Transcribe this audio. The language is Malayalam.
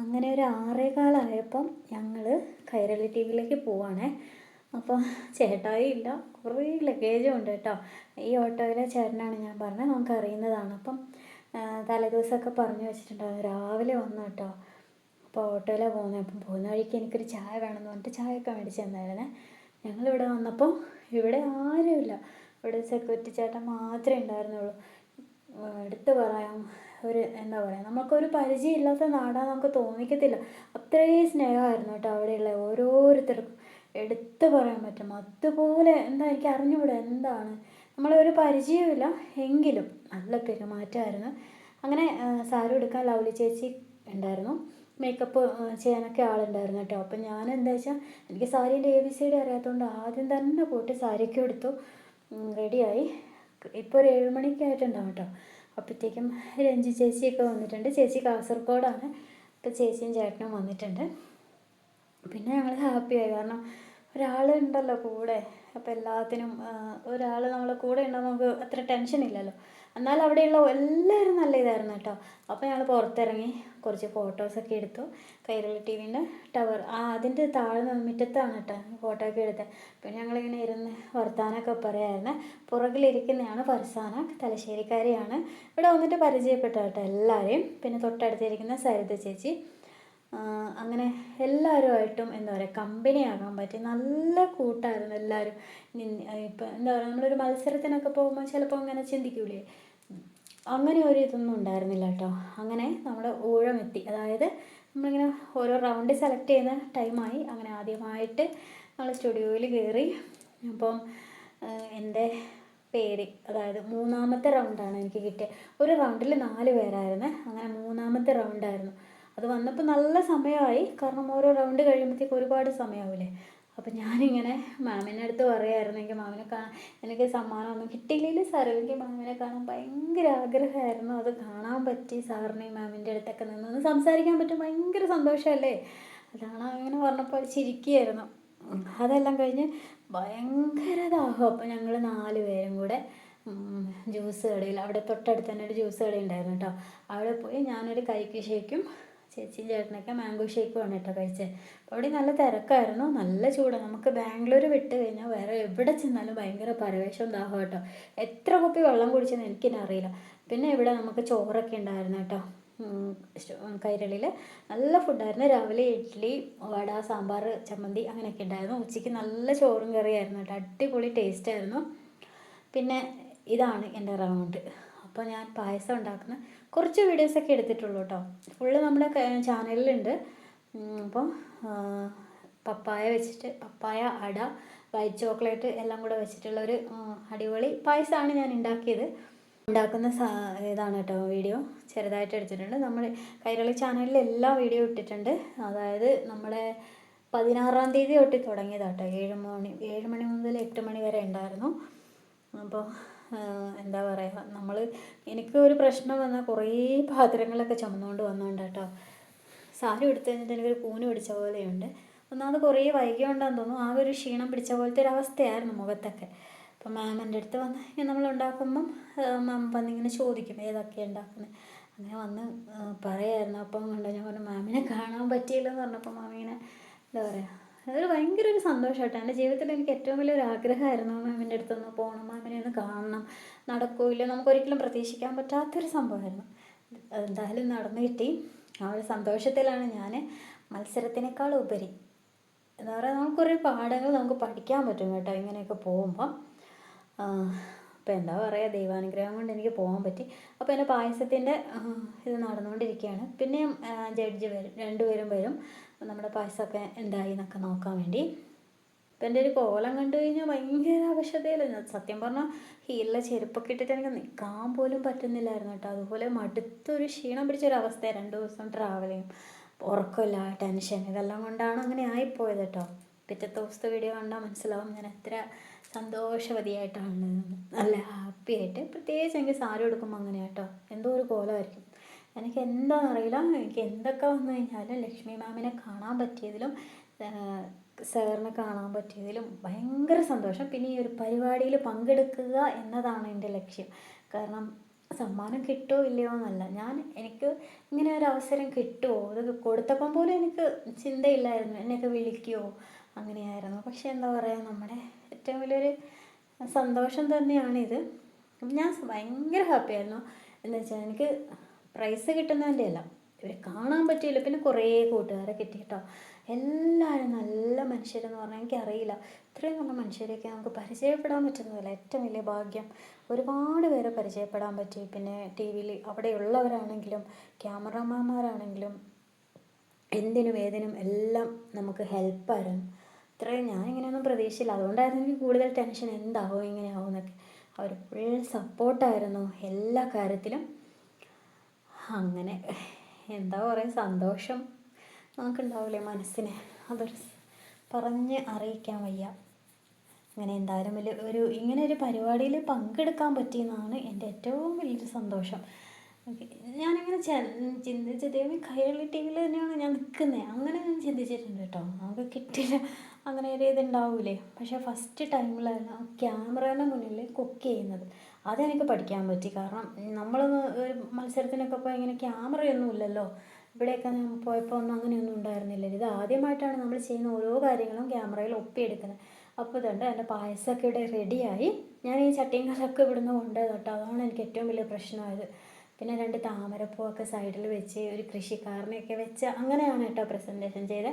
അങ്ങനെ ഒരു 6:15 ഞങ്ങൾ കൈരളി ടി വിയിലേക്ക് പോവാണേ. അപ്പോൾ ചേട്ടായി ഇല്ല, കുറേ ലഗേജും ഉണ്ട് കേട്ടോ. ഈ ഓട്ടോയിലെ ചേട്ടനാണ്, ഞാൻ പറഞ്ഞത്, നമുക്ക് അറിയുന്നതാണ്. അപ്പം തലേദിവസമൊക്കെ പറഞ്ഞു വെച്ചിട്ടുണ്ടായിരുന്നു, രാവിലെ വന്നു കേട്ടോ. അപ്പോൾ ഓട്ടോയിലാണ് പോകുന്നത്. അപ്പം പോകുന്ന വഴിക്ക് എനിക്കൊരു ചായ വേണമെന്ന് പറഞ്ഞിട്ട് ചായയൊക്കെ മേടിച്ച് തന്നായിരുന്നേ. ഞങ്ങളിവിടെ വന്നപ്പോൾ ഇവിടെ ആരുമില്ല. ഇവിടെ സെക്യൂരിറ്റി ചേട്ടൻ മാത്രമേ ഉണ്ടായിരുന്നുള്ളൂ. എടുത്തു പറയാം, എന്താ പറയുക, നമുക്കൊരു പരിചയമില്ലാത്ത നാടാന്ന് നമുക്ക് തോന്നിക്കത്തില്ല. അത്രയും സ്നേഹമായിരുന്നു കേട്ടോ അവിടെയുള്ള ഓരോരുത്തർക്കും. എടുത്തു പറയാൻ പറ്റും അതുപോലെ. എന്താ, എനിക്ക് അറിഞ്ഞുകൂടാ എന്താണ്, നമ്മളൊരു പരിചയമില്ല എങ്കിലും നല്ല പെരുമാറ്റമായിരുന്നു. അങ്ങനെ സാരി എടുക്കാൻ ലവ്ലി ചേച്ചി ഉണ്ടായിരുന്നു, മേക്കപ്പ് ചെയ്യാനൊക്കെ ആളുണ്ടായിരുന്നു കേട്ടോ. അപ്പം ഞാൻ എന്താ വെച്ചാൽ, എനിക്ക് സാരീൻ്റെ ABCD അറിയാത്തതുകൊണ്ട് ആദ്യം തന്നെ പോയിട്ട് സാരിയൊക്കെ എടുത്തു, റെഡിയായി. ഇപ്പോൾ ഒരു 7 മണിയൊക്കെ ആയിട്ടുണ്ടാവും കേട്ടോ. അപ്പോഴത്തേക്കും രഞ്ജി ചേച്ചിയൊക്കെ വന്നിട്ടുണ്ട്. ചേച്ചി കാസർഗോഡാണ്. അപ്പോൾ ചേച്ചിയും ചേട്ടനും വന്നിട്ടുണ്ട്. പിന്നെ ഞങ്ങൾ ഹാപ്പിയായി, കാരണം ഒരാളുണ്ടല്ലോ കൂടെ. അപ്പോൾ എല്ലാത്തിനും ഒരാൾ നമ്മളെ കൂടെ ഉണ്ടാകുമ്പോൾ നമുക്ക് അത്ര ടെൻഷൻ ഇല്ലല്ലോ. എന്നാൽ അവിടെയുള്ള എല്ലാവരും നല്ല ഇതായിരുന്നു കേട്ടോ. അപ്പോൾ ഞങ്ങൾ പുറത്തിറങ്ങി കുറച്ച് ഫോട്ടോസൊക്കെ എടുത്തു. കൈരളി ടി വിൻ്റെ ടവർ അതിൻ്റെ താഴ്ന്ന മുറ്റത്താണ് കേട്ടോ ഫോട്ടോ ഒക്കെ എടുത്തത്. പിന്നെ ഞങ്ങളിങ്ങനെ ഇരുന്ന് വർത്താനമൊക്കെ പറയാമായിരുന്നു. പുറകിലിരിക്കുന്നതാണ് ഫർസാന, തലശ്ശേരിക്കാരിയാണ്. ഇവിടെ വന്നിട്ട് പരിചയപ്പെട്ട കേട്ടോ എല്ലാവരെയും. പിന്നെ തൊട്ടടുത്തിരിക്കുന്ന സരിത ചേച്ചി. അങ്ങനെ എല്ലാവരുമായിട്ടും എന്താ പറയുക, കമ്പനിയാകാൻ പറ്റി. നല്ല കൂട്ടായിരുന്നു എല്ലാവരും. ഇപ്പം എന്താ പറയുക, നമ്മളൊരു മത്സരത്തിനൊക്കെ പോകുമ്പോൾ ചിലപ്പോൾ അങ്ങനെ ചിന്തിക്കൂലേ, അങ്ങനെ ഒരു ഇതൊന്നും ഉണ്ടായിരുന്നില്ല കേട്ടോ. അങ്ങനെ നമ്മുടെ ഊഴമെത്തി. അതായത് നമ്മളിങ്ങനെ ഓരോ റൗണ്ട് സെലക്ട് ചെയ്യുന്ന ടൈമായി. അങ്ങനെ ആദ്യമായിട്ട് നമ്മൾ സ്റ്റുഡിയോയിൽ കയറി. അപ്പം എൻ്റെ പേര്, അതായത് 3ാമത്തെ റൗണ്ടാണ് എനിക്ക് കിട്ടിയത്. ഒരു റൗണ്ടിൽ 4 പേരായിരുന്നു. അങ്ങനെ 3ാമത്തെ റൗണ്ടായിരുന്നു. അത് വന്നപ്പോൾ നല്ല സമയമായി, കാരണം ഓരോ റൗണ്ട് കഴിയുമ്പോഴത്തേക്ക് ഒരുപാട് സമയമാവില്ലേ. അപ്പം ഞാനിങ്ങനെ മാമിൻ്റെ അടുത്ത് പറയുമായിരുന്നു, എനിക്ക് മാമിനെ എനിക്ക് സമ്മാനമൊന്നും കിട്ടിയില്ലെങ്കിൽ സാറില്ല, എനിക്ക് മാമിനെ കാണാൻ ഭയങ്കര ആഗ്രഹമായിരുന്നു. അത് കാണാൻ പറ്റി, സാറിനെയും മാമിൻ്റെ അടുത്തൊക്കെ നിന്ന് സംസാരിക്കാൻ പറ്റും, ഭയങ്കര സന്തോഷമല്ലേ. അതാണ് അങ്ങനെ പറഞ്ഞപ്പോൾ ചിരിക്കുകയായിരുന്നു. അതെല്ലാം കഴിഞ്ഞ് ഭയങ്കര ദാഹം. അപ്പം ഞങ്ങൾ 4 പേരും കൂടെ ജ്യൂസ് കടയിൽ, അവിടെ തൊട്ടടുത്ത് തന്നെ ഒരു ജ്യൂസ് കട ഉണ്ടായിരുന്നു കേട്ടോ. അവിടെ പോയി ഞാനൊരു കൈക്ക് ഷേക്കും ചേച്ചിയും ചേട്ടനൊക്കെ മാംഗോ ഷേക്കുമാണ് കേട്ടോ കഴിച്ചത്. അപ്പോൾ അവിടെ നല്ല തിരക്കായിരുന്നു, നല്ല ചൂടാണ്. നമുക്ക് ബാംഗ്ലൂർ വിട്ട് കഴിഞ്ഞാൽ വേറെ എവിടെ ചെന്നാലും ഭയങ്കര പരവേശവും ദാഹം കേട്ടോ. എത്ര കുപ്പി വെള്ളം കുടിച്ചെന്ന് എനിക്കിനെ അറിയില്ല. പിന്നെ ഇവിടെ നമുക്ക് ചോറൊക്കെ ഉണ്ടായിരുന്നു കേട്ടോ. കൈരളിയിൽ നല്ല ഫുഡായിരുന്നു. രാവിലെ ഇഡ്ഡലി, വട, സാമ്പാർ, ചമ്മന്തി അങ്ങനെയൊക്കെ ഉണ്ടായിരുന്നു. ഉച്ചയ്ക്ക് നല്ല ചോറും കറിയായിരുന്നു കേട്ടോ. അടിപൊളി ടേസ്റ്റായിരുന്നു. പിന്നെ ഇതാണ് എൻ്റെ റൗണ്ട്. അപ്പോൾ ഞാൻ പായസം ഉണ്ടാക്കുന്ന കുറച്ച് വീഡിയോസൊക്കെ എടുത്തിട്ടുള്ളൂ കേട്ടോ. ഫുള്ള് നമ്മുടെ ചാനലിലുണ്ട്. അപ്പോൾ പപ്പായ വെച്ചിട്ട്, പപ്പായ, അട, വൈറ്റ് ചോക്ലേറ്റ് എല്ലാം കൂടെ വെച്ചിട്ടുള്ളൊരു അടിപൊളി പായസമാണ് ഞാൻ ഉണ്ടാക്കിയത്. ഉണ്ടാക്കുന്ന ഇതാണ് കേട്ടോ വീഡിയോ, ചെറുതായിട്ട് എടുത്തിട്ടുണ്ട്. നമ്മൾ കൈരളി ചാനലിൽ എല്ലാ വീഡിയോ ഇട്ടിട്ടുണ്ട്. അതായത് നമ്മുടെ 16-ാം തീയതി തൊട്ട് തുടങ്ങിയതാട്ടോ. 7 മണി മുതൽ 8 മണി വരെ ഉണ്ടായിരുന്നു. അപ്പോൾ എന്താ പറയുക, എനിക്ക് ഒരു പ്രശ്നം വന്നാൽ കുറേ പാത്രങ്ങളൊക്കെ ചുമന്നുകൊണ്ട് വന്നുകൊണ്ട് കേട്ടോ. സാരി എടുത്തു കഴിഞ്ഞിട്ട് എനിക്കൊരു കൂന് പിടിച്ച പോലെയുണ്ട്. ഒന്നാമത് കുറേ വൈകിയോണ്ടാന്ന് തോന്നുന്നു, ആ ഒരു ക്ഷീണം പിടിച്ച പോലത്തെ ഒരു അവസ്ഥയായിരുന്നു മുഖത്തൊക്കെ. അപ്പം മാം എൻ്റെ അടുത്ത് വന്ന് നമ്മൾ ഉണ്ടാക്കുമ്പം മാം വന്നിങ്ങനെ ചോദിക്കും ഏതൊക്കെയാണ് ഉണ്ടാക്കുന്നത്. അങ്ങനെ വന്ന് പറയായിരുന്നു. അപ്പം കണ്ടോ, ഞാൻ പറഞ്ഞു മാമിനെ കാണാൻ പറ്റിയില്ലെന്ന് പറഞ്ഞപ്പോൾ മാമിങ്ങനെ എന്താ പറയുക, അതൊരു ഭയങ്കര ഒരു സന്തോഷമായിട്ടോ. എൻ്റെ ജീവിതത്തിൽ എനിക്ക് ഏറ്റവും വലിയൊരു ആഗ്രഹമായിരുന്നു മാമിൻ്റെ അടുത്തൊന്ന് പോകണം, മാമിനെ ഒന്ന് കാണണം. നടക്കൂല്ല, നമുക്കൊരിക്കലും പ്രതീക്ഷിക്കാൻ പറ്റാത്തൊരു സംഭവമായിരുന്നു. എന്തായാലും നടന്നു കിട്ടി. ആ ഒരു സന്തോഷത്തിലാണ് ഞാൻ. മത്സരത്തിനേക്കാൾ ഉപരി എന്താ പറയുക, നമുക്കൊരു പാഠങ്ങൾ നമുക്ക് പഠിക്കാൻ പറ്റും കേട്ടോ ഇങ്ങനെയൊക്കെ പോകുമ്പം. അപ്പോൾ എന്താ പറയുക, ദൈവാനുഗ്രഹം കൊണ്ട് എനിക്ക് പോകാൻ പറ്റി. അപ്പോൾ എൻ്റെ പായസത്തിൻ്റെ ഇത് നടന്നുകൊണ്ടിരിക്കുകയാണ്. പിന്നെയും ജഡ്ജ് വരും, 2 പേരും വരും നമ്മുടെ പായസമൊക്കെ എന്തായി എന്നൊക്കെ നോക്കാൻ വേണ്ടി. ഇപ്പം എൻ്റെ ഒരു കോലം കണ്ടു കഴിഞ്ഞാൽ ഭയങ്കര അവശതയില്ല. സത്യം പറഞ്ഞാൽ ഹീലിലെ ചെരുപ്പൊക്കെ ഇട്ടിട്ട് എനിക്ക് നിൽക്കാൻ പോലും പറ്റുന്നില്ലായിരുന്നു കേട്ടോ. അതുപോലെ മടുത്തൊരു ക്ഷീണം പിടിച്ചൊരവസ്ഥ. 2 ദിവസം ട്രാവലിങ്, ഉറക്കമില്ല, ടെൻഷൻ, ഇതെല്ലാം കൊണ്ടാണ് അങ്ങനെ ആയിപ്പോയത് കേട്ടോ. പിറ്റത്തെ ദിവസത്തെ വീഡിയോ കണ്ടാൽ മനസ്സിലാവും ഞാൻ എത്ര സന്തോഷവതിയായിട്ടാണ്, നല്ല ഹാപ്പി ആയിട്ട്. പ്രത്യേകിച്ച് എനിക്ക് സാരി എടുക്കുമ്പോൾ അങ്ങനെ കേട്ടോ, എന്തോ ഒരു കോലമായിരിക്കും. എനിക്ക് എന്താണെന്നറിയില്ല, എനിക്ക് എന്തൊക്കെ വന്നു കഴിഞ്ഞാലും ലക്ഷ്മി മാമിനെ കാണാൻ പറ്റിയതിലും സാറിനെ കാണാൻ പറ്റിയതിലും ഭയങ്കര സന്തോഷം. പിന്നെ ഈ ഒരു പരിപാടിയിൽ പങ്കെടുക്കുക എന്നതാണ് എൻ്റെ ലക്ഷ്യം. കാരണം സമ്മാനം കിട്ടുമോ ഇല്ലയോ എന്നല്ല, എനിക്ക് ഇങ്ങനെ ഒരു അവസരം കിട്ടുമോ, അത് കൊടുത്തപ്പം പോലും എനിക്ക് ചിന്തയില്ലായിരുന്നു എന്നെയൊക്കെ വിളിക്കുമോ, അങ്ങനെയായിരുന്നു. പക്ഷെ എന്താ പറയുക, നമ്മുടെ ഏറ്റവും വലിയൊരു സന്തോഷം തന്നെയാണിത്. ഞാൻ ഭയങ്കര ഹാപ്പിയായിരുന്നു. എന്ന് വെച്ചാൽ എനിക്ക് പ്രൈസ് കിട്ടുന്നതിൻ്റെ അല്ല, ഇവരെ കാണാൻ പറ്റിയില്ല. പിന്നെ കുറേ കൂട്ടുകാരെ കിട്ടി കേട്ടോ. എല്ലാവരും നല്ല മനുഷ്യരെന്ന് പറഞ്ഞാൽ എനിക്കറിയില്ല, ഇത്രയും നല്ല മനുഷ്യരെയൊക്കെ നമുക്ക് പരിചയപ്പെടാൻ പറ്റുന്നതല്ല ഏറ്റവും വലിയ ഭാഗ്യം. ഒരുപാട് പേരെ പരിചയപ്പെടാൻ പറ്റി. പിന്നെ ടി വിയിൽ അവിടെയുള്ളവരാണെങ്കിലും ക്യാമറാമാന്മാരാണെങ്കിലും എന്തിനും ഏതിനും എല്ലാം നമുക്ക് ഹെൽപ്പായിരുന്നു. ഇത്രയും ഞാനിങ്ങനെയൊന്നും പ്രതീക്ഷിച്ചില്ല. അതുകൊണ്ടായിരുന്നു എനിക്ക് കൂടുതൽ ടെൻഷൻ, എന്താവും ഇങ്ങനെയാവും എന്നൊക്കെ. അവർ ഫുൾ സപ്പോർട്ടായിരുന്നു എല്ലാ കാര്യത്തിലും. അങ്ങനെ എന്താ പറയുക, സന്തോഷം നമുക്കുണ്ടാവില്ലേ മനസ്സിന്, അതൊരു പറഞ്ഞ് അറിയിക്കാൻ വയ്യ. അങ്ങനെ എന്തായാലും ഇങ്ങനെ ഒരു പരിപാടിയിൽ പങ്കെടുക്കാൻ പറ്റിയെന്നാണ് എൻ്റെ ഏറ്റവും വലിയൊരു സന്തോഷം. ഞാനിങ്ങനെ ചിന്തിച്ച് ദൈവമേ കൈരളി ടി വിയിൽ തന്നെയാണ് ഞാൻ നിൽക്കുന്നത്, അങ്ങനെ ഞാൻ ചിന്തിച്ചിട്ടുണ്ട് കേട്ടോ. നമുക്ക് കിട്ടില്ല, അങ്ങനെ ഒരു ഇതുണ്ടാവൂലേ. പക്ഷേ ഫസ്റ്റ് ടൈമിലാണ് ക്യാമറയുടെ മുന്നിൽ കുക്ക് ചെയ്യുന്നത്. അതെനിക്ക് പഠിക്കാൻ പറ്റി. കാരണം നമ്മളൊന്ന് ഒരു മത്സരത്തിനൊക്കെ പോയി ഇങ്ങനെ ക്യാമറയൊന്നും ഇല്ലല്ലോ. ഇവിടെയൊക്കെ പോയപ്പോൾ ഒന്നും അങ്ങനെയൊന്നും ഉണ്ടായിരുന്നില്ല. ഇത് ആദ്യമായിട്ടാണ് നമ്മൾ ചെയ്യുന്ന ഓരോ കാര്യങ്ങളും ക്യാമറയിൽ ഒപ്പിയെടുക്കുന്നത്. അപ്പോൾ ഇതുണ്ട് എൻ്റെ പായസമൊക്കെ ഇവിടെ റെഡിയായി. ഞാൻ ഈ ചട്ടിയും കലമൊക്കെ ഇവിടുന്ന് കൊണ്ടുപോയി കേട്ടോ. അതാണ് എനിക്ക് ഏറ്റവും വലിയ പ്രശ്നമായത്. പിന്നെ 2 താമരപ്പൂവൊക്കെ സൈഡിൽ വെച്ച് ഒരു കൃഷിക്കാരനെയൊക്കെ വെച്ച് അങ്ങനെയാണ് കേട്ടോ പ്രസൻറ്റേഷൻ ചെയ്തത്.